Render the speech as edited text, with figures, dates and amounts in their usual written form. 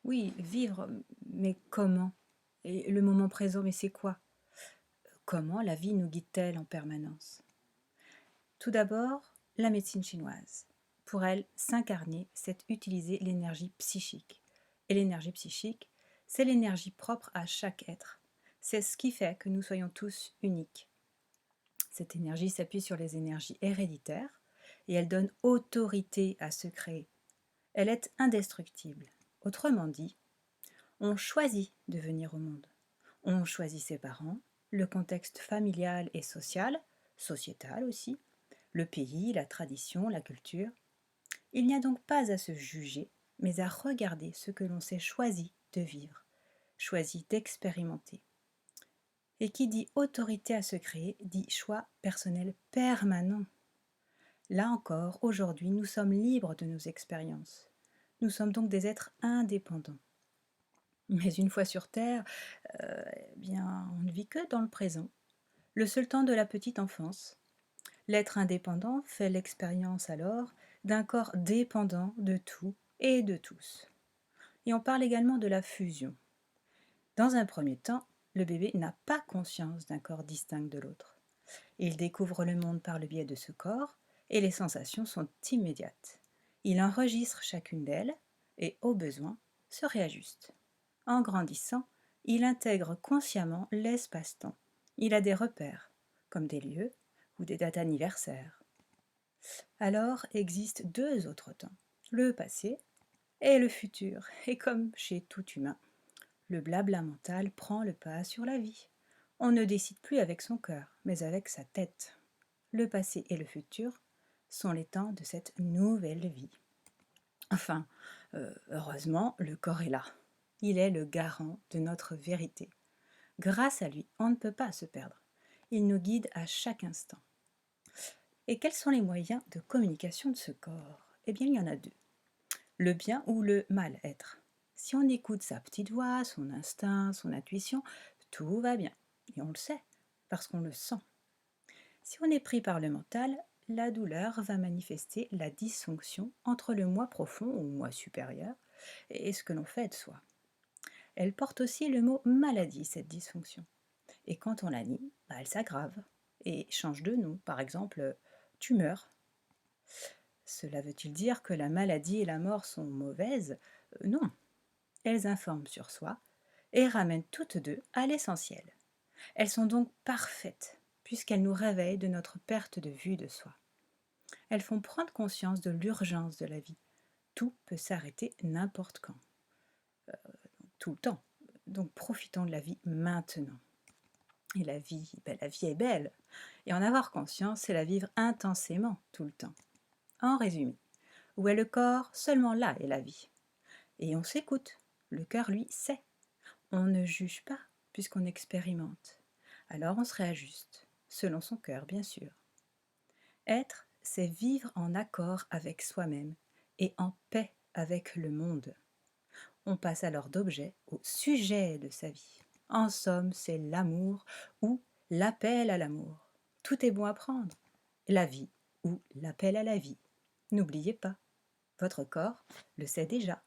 Oui, vivre, mais comment? Et le moment présent, mais c'est quoi? Comment la vie nous guide-t-elle en permanence? Tout d'abord, la médecine chinoise. Pour elle, s'incarner, c'est utiliser l'énergie psychique. Et l'énergie psychique, c'est l'énergie propre à chaque être. C'est ce qui fait que nous soyons tous uniques. Cette énergie s'appuie sur les énergies héréditaires et elle donne autorité à se créer. Elle est indestructible. Autrement dit, on choisit de venir au monde. On choisit ses parents, le contexte familial et social, sociétal aussi, le pays, la tradition, la culture. Il n'y a donc pas à se juger, mais à regarder ce que l'on s'est choisi de vivre, choisi d'expérimenter. Et qui dit autorité à se créer dit choix personnel permanent. Là encore, aujourd'hui, nous sommes libres de nos expériences. Nous sommes donc des êtres indépendants. Mais une fois sur Terre, on ne vit que dans le présent, le seul temps de la petite enfance. L'être indépendant fait l'expérience alors d'un corps dépendant de tout et de tous. Et on parle également de la fusion. Dans un premier temps, le bébé n'a pas conscience d'un corps distinct de l'autre. Il découvre le monde par le biais de ce corps et les sensations sont immédiates. Il enregistre chacune d'elles et, au besoin, se réajuste. En grandissant, il intègre consciemment l'espace-temps. Il a des repères, comme des lieux ou des dates anniversaires. Alors existent deux autres temps, le passé et le futur. Et comme chez tout humain, le blabla mental prend le pas sur la vie. On ne décide plus avec son cœur, mais avec sa tête. Le passé et le futur sont les temps de cette nouvelle vie. Enfin, heureusement, le corps est là. Il est le garant de notre vérité. Grâce à lui, on ne peut pas se perdre. Il nous guide à chaque instant. Et quels sont les moyens de communication de ce corps? Eh bien, il y en a deux. Le bien ou le mal-être. Si on écoute sa petite voix, son instinct, son intuition, tout va bien. Et on le sait, parce qu'on le sent. Si on est pris par le mental, la douleur va manifester la dysfonction entre le moi profond ou moi supérieur et ce que l'on fait de soi. Elle porte aussi le mot maladie, cette dysfonction. Et quand on la nie, elle s'aggrave et change de nom. Par exemple, tumeur. Cela veut-il dire que la maladie et la mort sont mauvaises? Non. Elles informent sur soi et ramènent toutes deux à l'essentiel. Elles sont donc parfaites, puisqu'elles nous réveillent de notre perte de vue de soi. Elles font prendre conscience de l'urgence de la vie. Tout peut s'arrêter n'importe quand, tout le temps. Donc profitons de la vie maintenant. Et la vie est belle. Et en avoir conscience, c'est la vivre intensément tout le temps. En résumé, où est le corps? Seulement là est la vie. Et on s'écoute. Le cœur, lui, sait. On ne juge pas, puisqu'on expérimente. Alors on se réajuste, selon son cœur, bien sûr. Être, c'est vivre en accord avec soi-même et en paix avec le monde. On passe alors d'objet au sujet de sa vie. En somme, c'est l'amour ou l'appel à l'amour. Tout est bon à prendre. La vie ou l'appel à la vie. N'oubliez pas, votre corps le sait déjà.